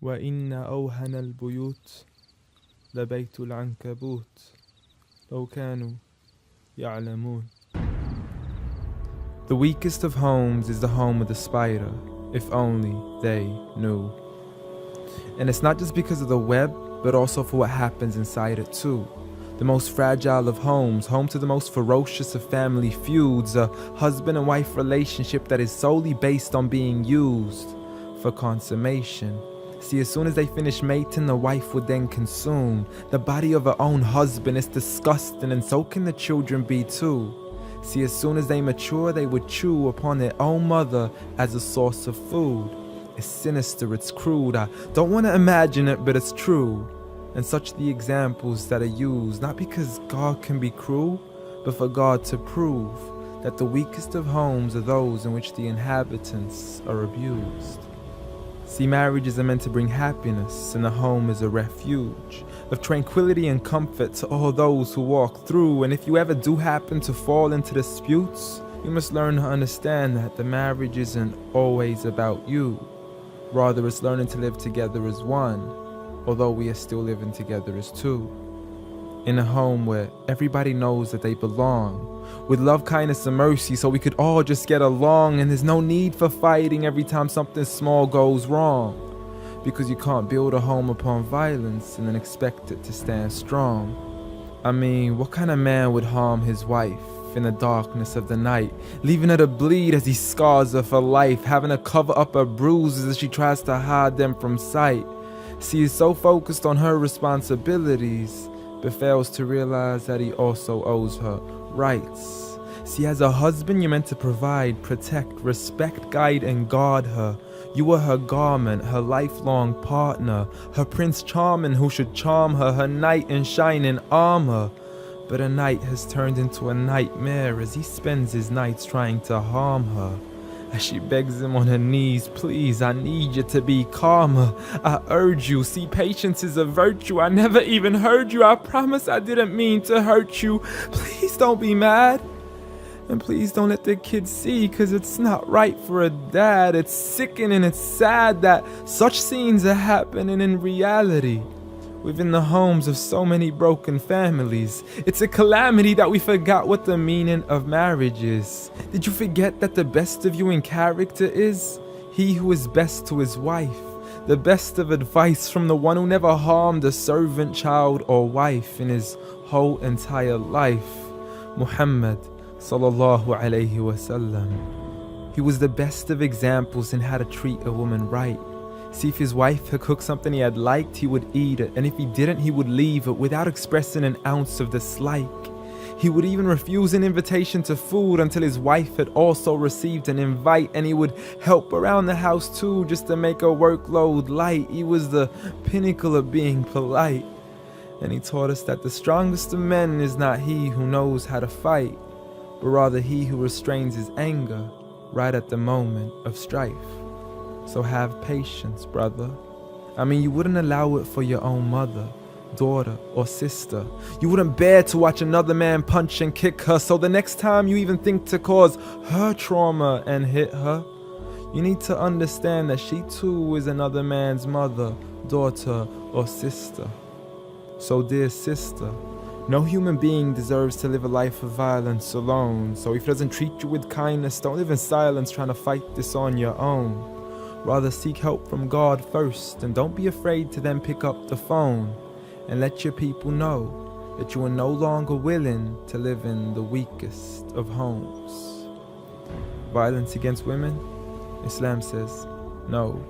وإن أوهن البيوت لبيت العنكبوت لو كانوا يعلمون. The weakest of homes is the home of the spider, if only they knew. And it's not just because of the web, but also for what happens inside it too. The most fragile of homes, home to the most ferocious of family feuds, a husband and wife relationship that is solely based on being used for consummation. See, as soon as they finish mating, the wife would then consume the body of her own husband. It's disgusting, and so can the children be too. See, as soon as they mature, they would chew upon their own mother as a source of food. It's sinister, it's crude. I don't want to imagine it, but it's true. And such the examples that are used, not because God can be cruel, but for God to prove that the weakest of homes are those in which the inhabitants are abused. See, marriages are meant to bring happiness, and the home is a refuge of tranquility and comfort to all those who walk through. And if you ever do happen to fall into disputes, you must learn to understand that the marriage isn't always about you. Rather, it's learning to live together as one, although we are still living together as two. In a home where everybody knows that they belong, with love, kindness, and mercy, so we could all just get along, and there's no need for fighting every time something small goes wrong. Because you can't build a home upon violence and then expect it to stand strong. I mean, what kind of man would harm his wife in the darkness of the night, leaving her to bleed as he scars her for life, having to cover up her bruises as she tries to hide them from sight? See, he's so focused on her responsibilities, but fails to realize that he also owes her rights. See, as a husband, you're meant to provide, protect, respect, guide, and guard her. You are her garment, her lifelong partner, her prince charming who should charm her, her knight in shining armor. But a night has turned into a nightmare as he spends his nights trying to harm her. As she begs him on her knees, please, I need you to be calmer. I urge you, see, patience is a virtue. I never even heard you. I promise I didn't mean to hurt you. Please don't be mad. And please don't let the kids see, cause it's not right for a dad. It's sickening, it's sad that such scenes are happening in reality within the homes of so many broken families. It's a calamity that we forgot what the meaning of marriage is. Did you forget that the best of you in character is he who is best to his wife? The best of advice from the one who never harmed a servant, child, or wife in his whole entire life. Muhammad sallallahu alayhi wasallam. He was the best of examples in how to treat a woman right. See, if his wife had cooked something he had liked, he would eat it, and if he didn't, he would leave it without expressing an ounce of dislike. He would even refuse an invitation to food until his wife had also received an invite, and he would help around the house too, just to make her workload light. He was the pinnacle of being polite. And he taught us that the strongest of men is not he who knows how to fight, but rather he who restrains his anger right at the moment of strife. So have patience, brother. I mean, you wouldn't allow it for your own mother, daughter, or sister. You wouldn't bear to watch another man punch and kick her, so the next time you even think to cause her trauma and hit her, you need to understand that she too is another man's mother, daughter, or sister. So dear sister, no human being deserves to live a life of violence alone. So if he doesn't treat you with kindness, don't live in silence trying to fight this on your own. Rather seek help from God first, and don't be afraid to then pick up the phone and let your people know that you are no longer willing to live in the weakest of homes. Violence against women? Islam says no.